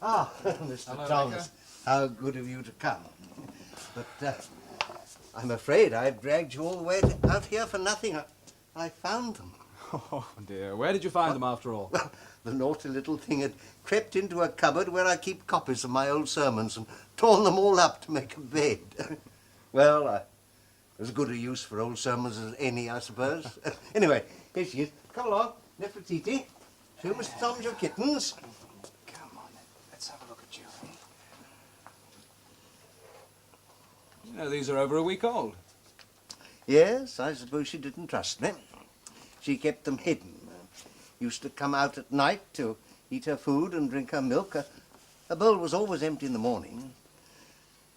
Ah, Mr. Hello, Thomas, Vicar. how good of you to come. But I'm afraid I've dragged you all the way out here for nothing. I found them. Oh, dear. Where did you find them, after all? Well, the naughty little thing had crept into a cupboard where I keep copies of my old sermons and torn them all up to make a bed. Well, as good a use for old sermons as any, I suppose. Anyway, here she is. Come along, Nefertiti. Show Mr. Thomas your kittens. Come on, let's have a look at you. You know, these are over a week old. Yes, I suppose she didn't trust me. She kept them hidden. Used to come out at night to eat her food and drink her milk. Her bowl was always empty in the morning.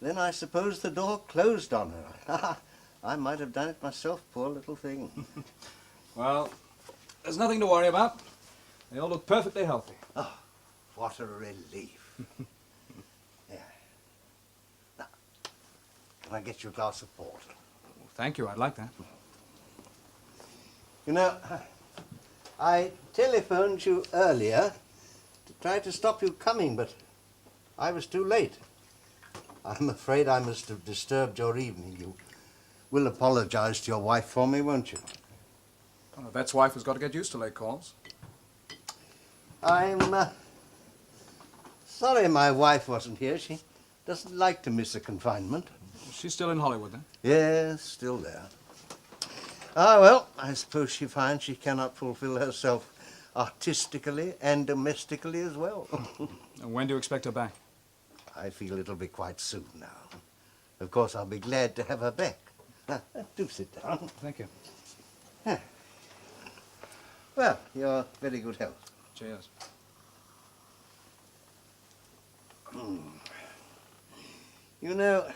Then I suppose the door closed on her. I might have done it myself, poor little thing. Well, there's nothing to worry about. They all look perfectly healthy. Oh, what a relief. Yeah. Now, can I get you a glass of port? Well, thank you, I'd like that. You know, I telephoned you earlier to try to stop you coming, but I was too late. I'm afraid I must have disturbed your evening. You will apologize to your wife for me, won't you? Well, a vet's wife has got to get used to late calls. I'm sorry my wife wasn't here. She doesn't like to miss a confinement. She's still in Hollywood, then? Yes, still there. Ah, well, I suppose she finds she cannot fulfill herself artistically and domestically as well. And when do you expect her back? I feel it'll be quite soon now. Of course, I'll be glad to have her back. Now, do sit down. Thank you. Well, your very good health. Cheers. You know,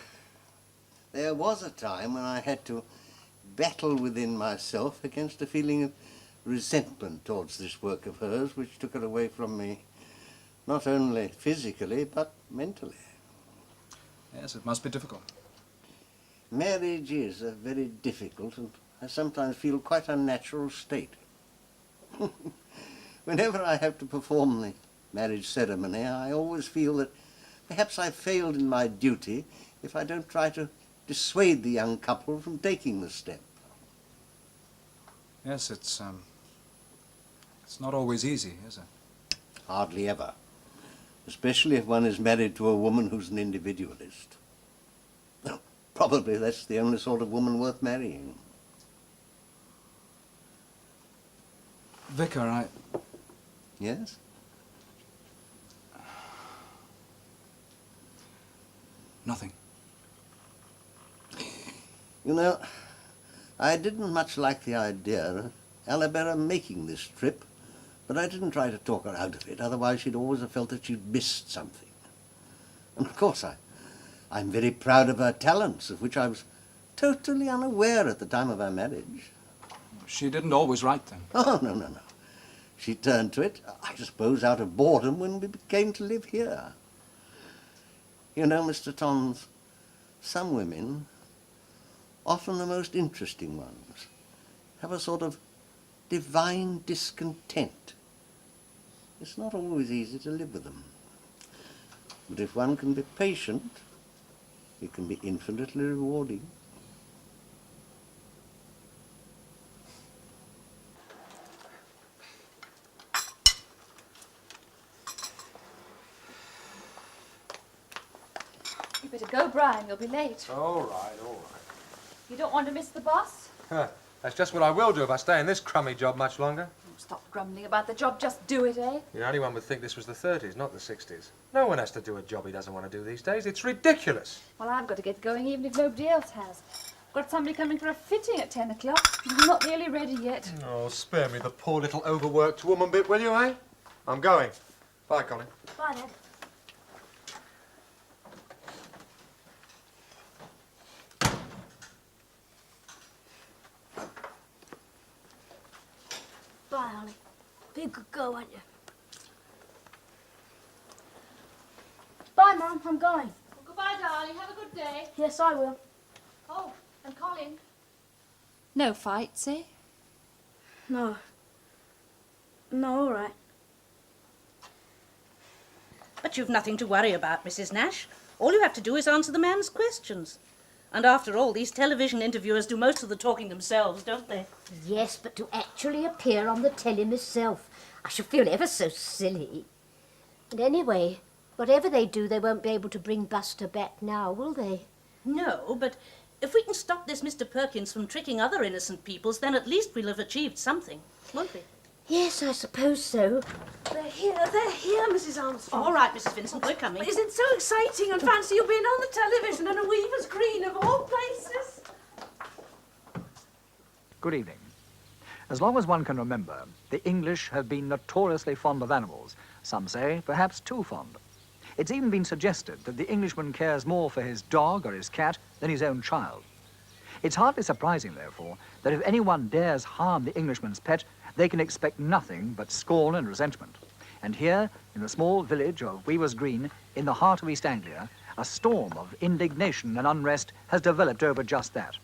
there was a time when I had to battle within myself against a feeling of resentment towards this work of hers, which took her away from me, not only physically, but mentally. Yes, it must be difficult. Marriage is a very difficult and I sometimes feel quite unnatural state. Whenever I have to perform the marriage ceremony, I always feel that perhaps I've failed in my duty if I don't try to dissuade the young couple from taking the step. Yes, it's not always easy, is it? Hardly ever. Especially if one is married to a woman who's an individualist. Well, probably that's the only sort of woman worth marrying. Vicar, Yes? Nothing. You know, I didn't much like the idea of Alabama making this trip, but I didn't try to talk her out of it. Otherwise, she'd always have felt that she'd missed something. And of course, I'm very proud of her talents, of which I was totally unaware at the time of our marriage. She didn't always write, then? Oh, no. She turned to it, I suppose, out of boredom when we came to live here. You know, Mr. Tons, some women, often the most interesting ones, have a sort of divine discontent. It's not always easy to live with them. But if one can be patient, it can be infinitely rewarding. You better go, Brian. You'll be late. All right. You don't want to miss the boss? That's just what I will do if I stay in this crummy job much longer. Oh, stop grumbling about the job. Just do it, eh? You know, anyone would think this was the 30s, not the 60s. No one has to do a job he doesn't want to do these days. It's ridiculous. Well, I've got to get going even if nobody else has. I've got somebody coming for a fitting at 10 o'clock. I'm not nearly ready yet. Oh, spare me the poor little overworked woman bit, will you, eh? I'm going. Bye, Colin. Bye, Dad. Bye, Holly. Be a good girl, won't you? Bye, Mum. I'm going. Well, goodbye, darling. Have a good day. Yes, I will. Oh, and Colin. No fights, eh? No. No, all right. But you've nothing to worry about, Mrs. Nash. All you have to do is answer the man's questions. And after all, these television interviewers do most of the talking themselves, don't they? Yes, but to actually appear on the telly myself, I should feel ever so silly. And anyway, whatever they do, they won't be able to bring Buster back now, will they? No, but if we can stop this Mr. Perkins from tricking other innocent peoples, then at least we'll have achieved something, won't we? Yes, I suppose so. They're here, Mrs. Armstrong. All right, Mrs. Vincent, we're coming. Isn't it so exciting? And fancy you being on the television and a weaver's green of all places. Good evening. As long as one can remember, the English have been notoriously fond of animals. Some say perhaps too fond. It's even been suggested that the Englishman cares more for his dog or his cat than his own child. It's hardly surprising, therefore, that if anyone dares harm the Englishman's pet, they can expect nothing but scorn and resentment. And here, in the small village of Weaver's Green, in the heart of East Anglia, a storm of indignation and unrest has developed over just that.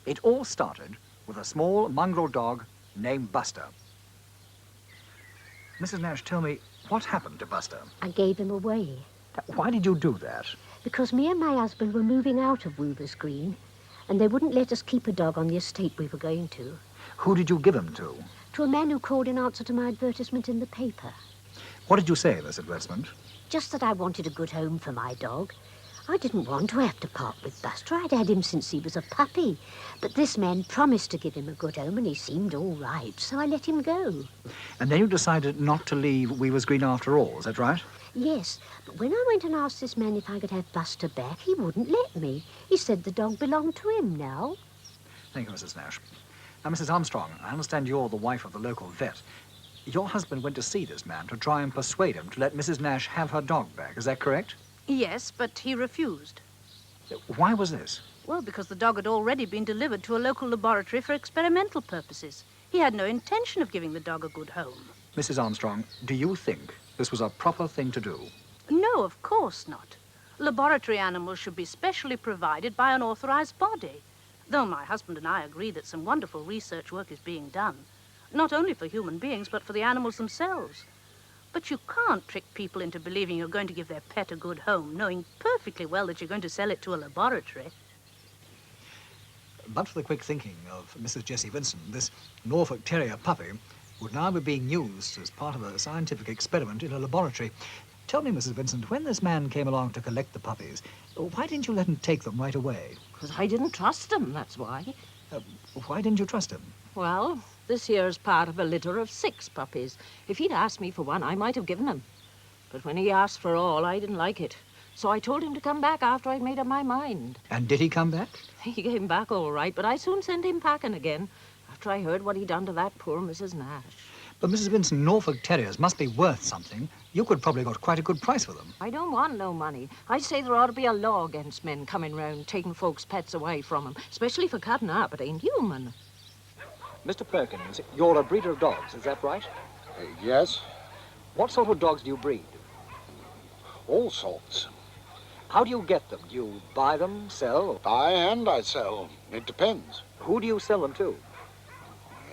It all started with a small mongrel dog named Buster. Mrs. Nash, tell me, what happened to Buster? I gave him away. Why did you do that? Because me and my husband were moving out of Weaver's Green, and they wouldn't let us keep a dog on the estate we were going to. Who did you give him to? To a man who called in answer to my advertisement in the paper. What did you say in this advertisement? Just that I wanted a good home for my dog. I didn't want to have to part with Buster. I'd had him since he was a puppy. But this man promised to give him a good home, and he seemed all right, so I let him go. And then you decided not to leave Weaver's Green after all, is that right? Yes, but when I went and asked this man if I could have Buster back, he wouldn't let me. He said the dog belonged to him now. Thank you, Mrs. Nash. Now, Mrs. Armstrong, I understand you're the wife of the local vet. Your husband went to see this man to try and persuade him to let Mrs. Nash have her dog back. Is that correct? Yes, but he refused. Why was this? Well, because the dog had already been delivered to a local laboratory for experimental purposes. He had no intention of giving the dog a good home. Mrs. Armstrong, do you think this was a proper thing to do? No, of course not. Laboratory animals should be specially provided by an authorized body. Though my husband and I agree that some wonderful research work is being done, not only for human beings, but for the animals themselves. But you can't trick people into believing you're going to give their pet a good home, knowing perfectly well that you're going to sell it to a laboratory. But for the quick thinking of Mrs. Jessie Vincent, this Norfolk Terrier puppy would now be being used as part of a scientific experiment in a laboratory. Tell me, Mrs. Vincent, when this man came along to collect the puppies, why didn't you let him take them right away? Because I didn't trust him, that's why. Why didn't you trust him? Well, this here's part of a litter of 6 puppies. If he'd asked me for one, I might have given him. But when he asked for all, I didn't like it. So I told him to come back after I'd made up my mind. And did he come back? He came back all right, but I soon sent him packing again, after I heard what he'd done to that poor Mrs. Nash. But Mrs. Vincent, Norfolk Terriers must be worth something. You could probably got quite a good price for them. I don't want no money. I say there ought to be a law against men coming round taking folks' pets away from them, especially for cutting up. It ain't human. Mr. Perkins, you're a breeder of dogs, is that right? Yes, What sort of dogs do you breed? all sorts. How do you get them? Do you buy them, sell? Buy and I sell. It depends. Who do you sell them to?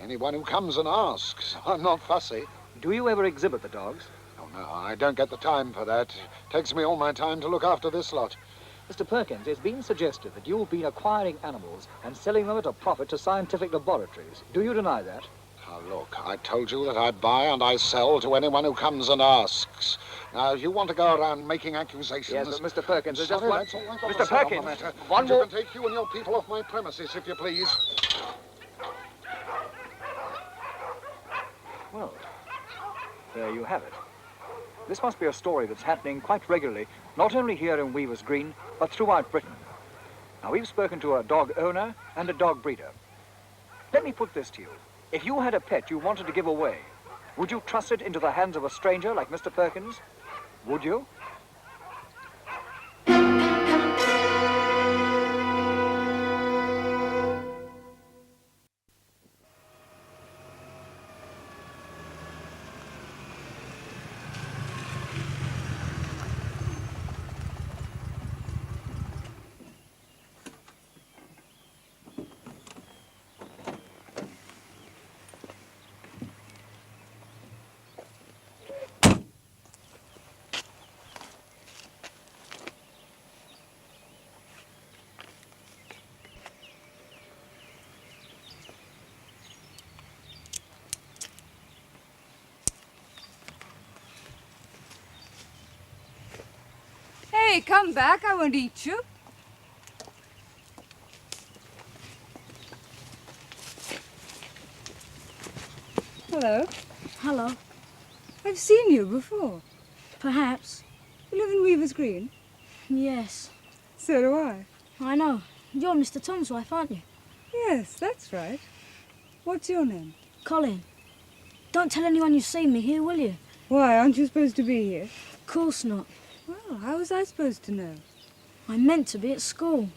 Anyone who comes and asks. I'm not fussy. Do you ever exhibit the dogs? Oh, no, I don't get the time for that. Takes me all my time to look after this lot. Mr. Perkins, it's been suggested that you've been acquiring animals and selling them at a profit to scientific laboratories. Do you deny that? Now, look, I told you that I buy and I sell to anyone who comes and asks. Now, if you want to go around making accusations... Yes, but Mr. Perkins, there's just Sorry, one... that's all I've got Mr. to say on the Perkins, matter. one And more... You can take you and your people off my premises, if you please. Well, there you have it. This must be a story that's happening quite regularly, not only here in Weaver's Green, but throughout Britain. Now, we've spoken to a dog owner and a dog breeder. Let me put this to you. If you had a pet you wanted to give away, would you trust it into the hands of a stranger like Mr. Perkins? Would you? Hey, come back. I won't eat you. Hello. Hello. I've seen you before. Perhaps. You live in Weaver's Green? Yes. So do I. I know. You're Mr. Tom's wife, aren't you? Yes, that's right. What's your name? Colin. Don't tell anyone you've seen me here, will you? Why, aren't you supposed to be here? Of course not. Well, how was I supposed to know? I meant to be at school.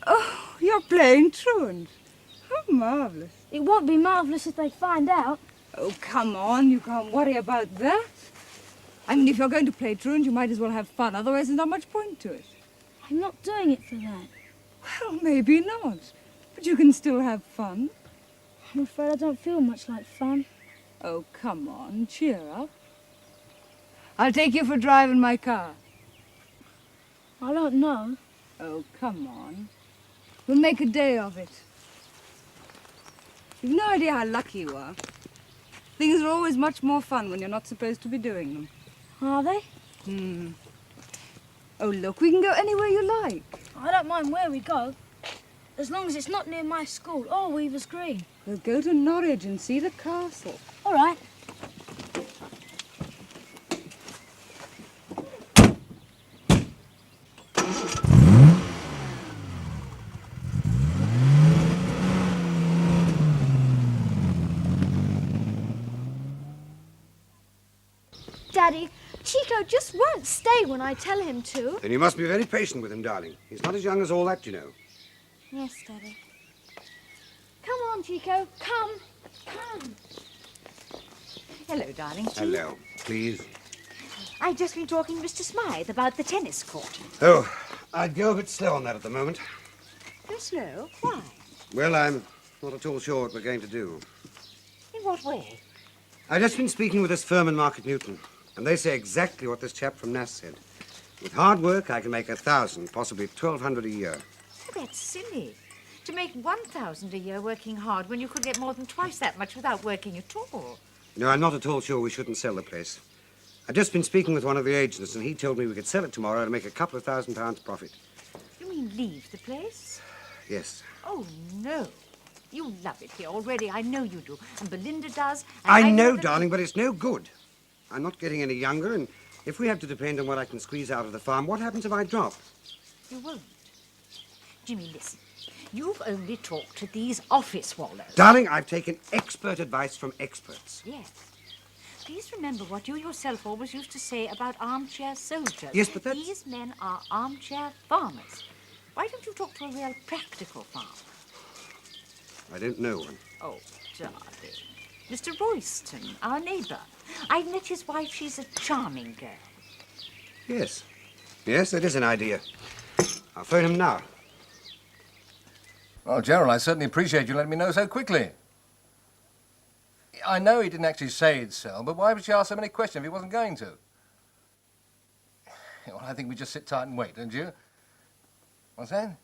Oh, you're playing truant. How marvellous. It won't be marvellous if they find out. Oh, come on. You can't worry about that. I mean, if you're going to play truant, you might as well have fun. Otherwise, there's not much point to it. I'm not doing it for that. Well, maybe not. But you can still have fun. I'm afraid I don't feel much like fun. Oh, come on. Cheer up. I'll take you for a drive in my car. I don't know. Oh, come on. We'll make a day of it. You've no idea how lucky you are. Things are always much more fun when you're not supposed to be doing them. Are they? Oh, look, we can go anywhere you like. I don't mind where we go, as long as it's not near my school or Weaver's Green. We'll go to Norwich and see the castle. All right. Daddy, Chico just won't stay when I tell him to. Then you must be very patient with him, darling. He's not as young as all that, you know. Yes, Daddy. Come on, Chico. Come. Come. Hello, darling. Hello. Please. I've just been talking to Mr. Smythe about the tennis court. Oh, I'd go a bit slow on that at the moment. Go slow? Why? Well, I'm not at all sure what we're going to do. In what way? I've just been speaking with this firm in Market Newton, and they say exactly what this chap from Nass said. With hard work, I can make 1,000, possibly 1,200 a year. Oh, that's silly. To make 1,000 a year working hard when you could get more than twice that much without working at all. No, I'm not at all sure we shouldn't sell the place. I've just been speaking with one of the agents, and he told me we could sell it tomorrow and make a couple of £1,000 profit. You mean leave the place? Yes. Oh, no. You love it here already. I know you do. And Belinda does. I know, darling, but it's no good. I'm not getting any younger, and if we have to depend on what I can squeeze out of the farm, what happens if I drop? You won't. Jimmy, listen. You've only talked to these office swallows. Darling, I've taken expert advice from experts. Yes. Please remember what you yourself always used to say about armchair soldiers. Yes, but that's... These men are armchair farmers. Why don't you talk to a real practical farmer? I don't know one. Oh, darling. Mr. Royston, our neighbour. I've met his wife. She's a charming girl. Yes. Yes, that is an idea. I'll phone him now. Well, Gerald, I certainly appreciate you letting me know so quickly. I know he didn't actually say he'd sell, but why would she ask so many questions if he wasn't going to? Well, I think we just sit tight and wait, don't you? What's that?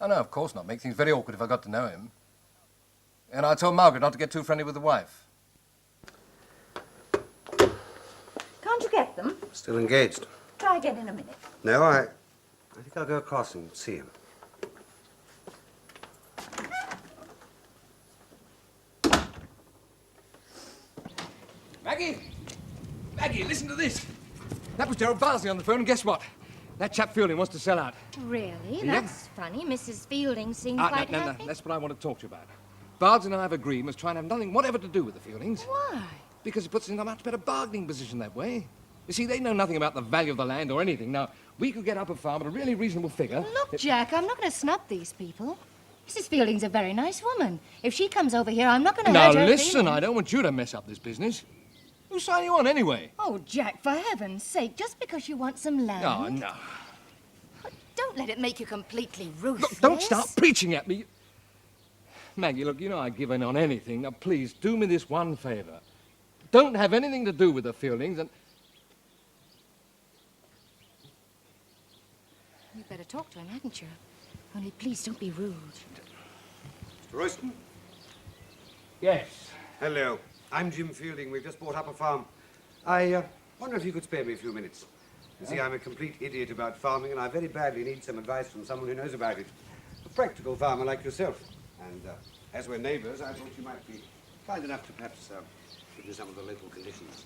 Oh, no, of course not. Make things very awkward if I got to know him. And I told Margaret not to get too friendly with the wife. Can't you get them? Still engaged. Try again in a minute. No, I think I'll go across and see him. Maggie! Maggie, listen to this. That was Gerald Barnsley on the phone, and guess what? That chap Fielding wants to sell out. Really? Yeah. That's funny. Mrs. Fielding seems No, quite no, happy. that's what I want to talk to you about. Barnes and I have agreed must try and have nothing whatever to do with the Fieldings. Why? Because it puts us in a much better bargaining position that way. You see, they know nothing about the value of the land or anything. Now, we could get up a farm at a really reasonable figure. Look, Jack, I'm not going to snub these people. Mrs. Fielding's a very nice woman. If she comes over here, I'm not going to Now, hurt her listen, feelings. I don't want you to mess up this business. Who signed you on anyway? Oh, Jack, for heaven's sake, just because you want some land. Oh, no. Don't let it make you completely ruthless. Look, don't start preaching at me. Maggie, look, you know I'd give in on anything. Now, please, do me this one favor. Don't have anything to do with the Fieldings and... You'd better talk to him, hadn't you? Only please don't be rude. Mr. Royston? Yes. Hello. I'm Jim Fielding. We've just bought up a farm. I wonder if you could spare me a few minutes. You see, I'm a complete idiot about farming, and I very badly need some advice from someone who knows about it. A practical farmer like yourself. And as we're neighbours, I thought you might be kind enough to perhaps give me some of the local conditions.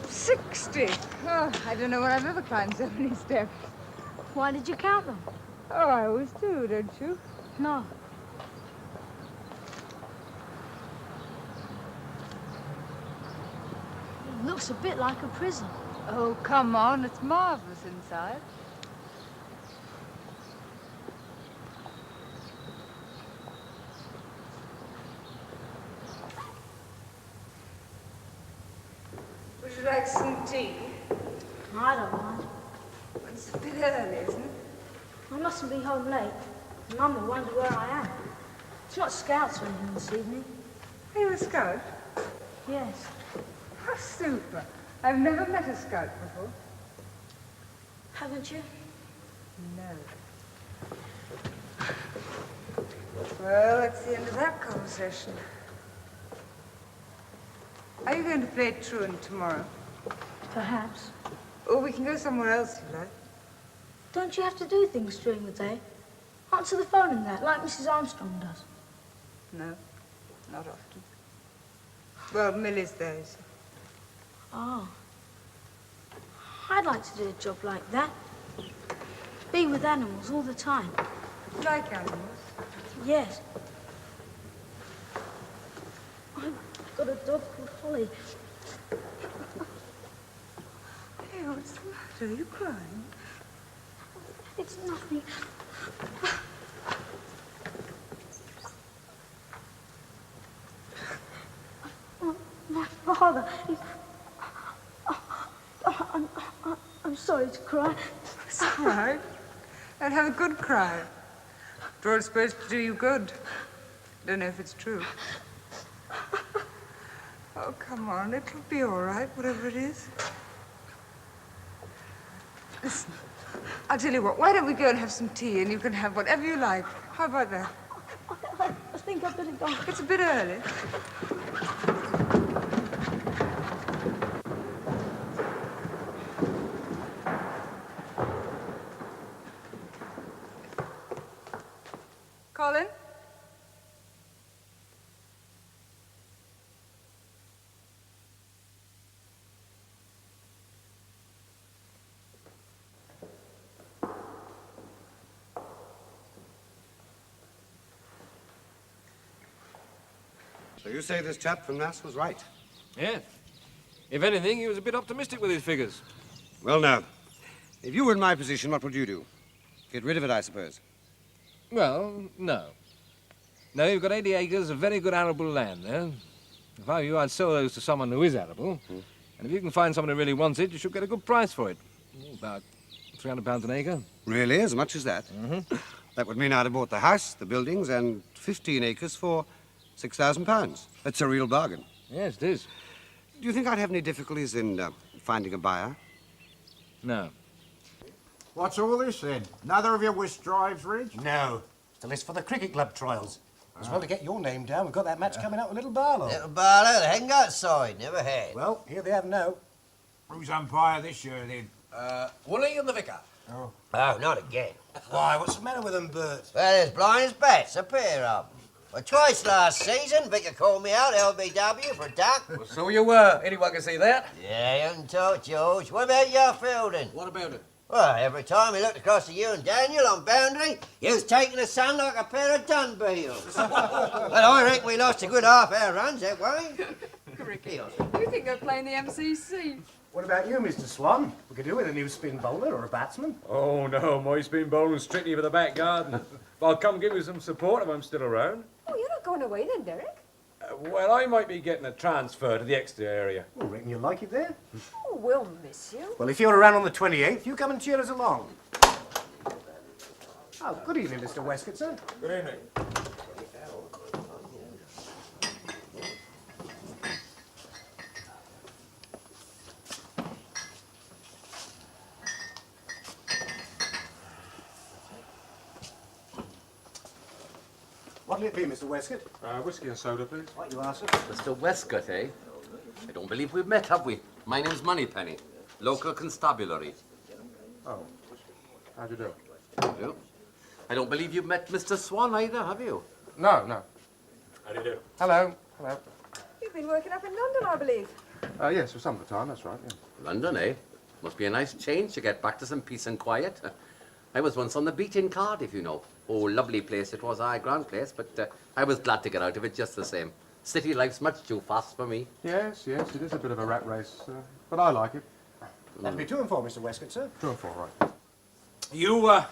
60. Oh, I don't know when I've ever climbed so many steps. Why did you count them? Oh, I always do, don't you? No. It looks a bit like a prison. Oh, come on. It's marvelous inside. Would you like some tea? I don't mind. It's a bit early, isn't it? I mustn't be home late. Mum will wonder where I am. It's not scouts or anything this evening. Are you a scout? Yes. Oh, super. I've never met a scout before. Haven't you? No. Well, that's the end of that conversation. Are you going to play truant tomorrow? Perhaps. Or we can go somewhere else if you like. Don't you have to do things during the day? Answer the phone and that, like Mrs. Armstrong does. No, not often. Well, Millie's there, you see. Oh. I'd like to do a job like that. Be with animals all the time. Like animals? Yes. I've got a dog called Holly. Hey, what's the matter? Are you crying? It's nothing. My father, he's... I'm sorry to cry. It's all right. And have a good cry. After all, it's supposed to do you good. Don't know if it's true. Oh, come on. It'll be all right, whatever it is. Listen, I'll tell you what. Why don't we go and have some tea and you can have whatever you like. How about that? I think I'd better go. It's a bit early. Colin? So you say this chap from Nass was right? Yeah. If anything, he was a bit optimistic with his figures. Well, now, if you were in my position, what would you do? Get rid of it, I suppose. Well, no. No, you've got 80 acres of very good arable land there. If I were you, I'd sell those to someone who is arable. And if you can find someone who really wants it, you should get a good price for it. About £300 an acre. Really? As much as that? Mm-hmm. That would mean I'd have bought the house, the buildings, and 15 acres for £6,000. That's a real bargain. Yes, it is. Do you think I'd have any difficulties in finding a buyer? No. What's all this, then? Another of your whist drives, Ridge? No. It's the list for the cricket club trials. As well to get your name down, we've got that match coming up with Little Barlow. Little Barlow, they haven't got side, never had. Well, here they have now. Who's umpire this year, then? Woolley and the Vicar. Oh, not again. Why, what's the matter with them, Bert? Well, they're as blind as bats, a pair of them. Well, twice last season, Vicar called me out, LBW, for a duck. Well, so you were. Anyone can see that. Yeah, you haven't talked, George. What about your fielding? What about it? Well, every time we looked across to you and Daniel on boundary, you was taking the sun like a pair of dunbeels. Well, I reckon we lost a good half-hour runs that way. Cricket. You think they're playing the MCC? What about you, Mr. Swan? We could do with a new spin bowler or a batsman. Oh, no, my spin bowling's strictly for the back garden. But I'll come give you some support if I'm still around. Oh, you're not going away then, Derek? Well, I might be getting a transfer to the Exeter area. I reckon you'll like it there. Oh, we'll miss you. Well, if you're around on the 28th, you come and cheer us along. Oh, good evening, Mr. Westcott, sir. Good evening. What'll it be, Mr. Westcott? Whiskey and soda, please. What you ask, sir? Mr. Westcott, eh? I don't believe we've met, have we? My name's Moneypenny, local constabulary. Oh, how'd you do? You? I don't believe you've met Mr. Swan either, have you? No, no. How do you do? Hello. Hello. You've been working up in London, I believe. Yes, for some of the time, that's right, yeah. London, eh? Must be a nice change to get back to some peace and quiet. I was once on the beat in Cardiff, you know. Oh, lovely place it was, aye, grand place, but I was glad to get out of it just the same. City life's much too fast for me. Yes, yes, it is a bit of a rat race, but I like it. That'll be 2 and 4, Mr. Westcott, sir. 2 and 4, right. You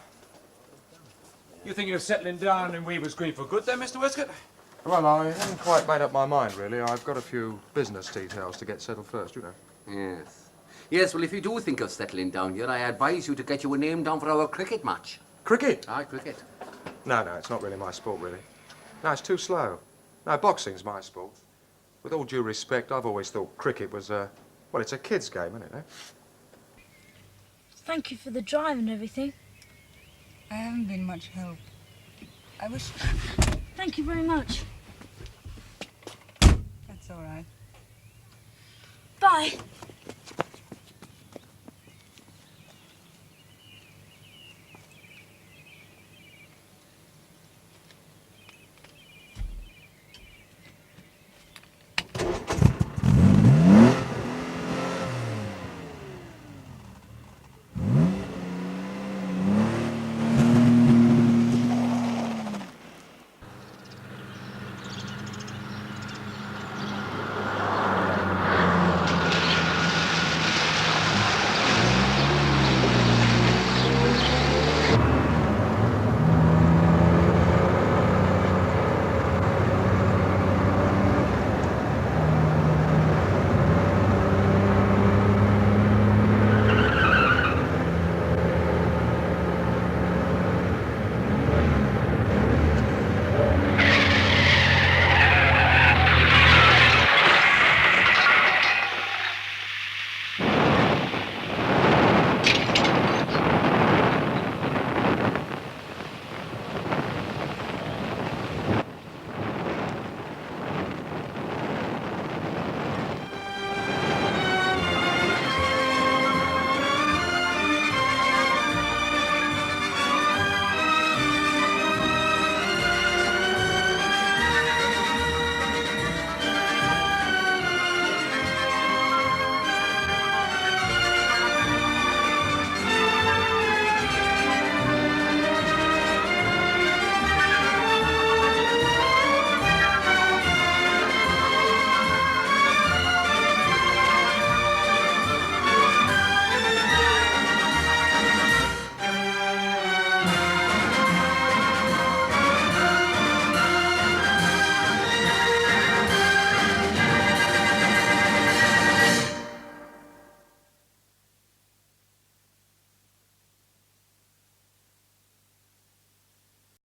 thinking of settling down in Weaver's Green for good then, Mr. Westcott? Well, I haven't quite made up my mind, really. I've got a few business details to get settled first, you know. Yes. Yes, well, if you do think of settling down here, I advise you to get you a name down for our cricket match. Cricket? Aye, cricket. No, it's not really my sport, really. No, it's too slow. No, boxing's my sport. With all due respect, I've always thought cricket was, well, it's a kid's game, isn't it, eh? Thank you for the drive and everything. I haven't been much help. I wish... Thank you very much. That's all right. Bye.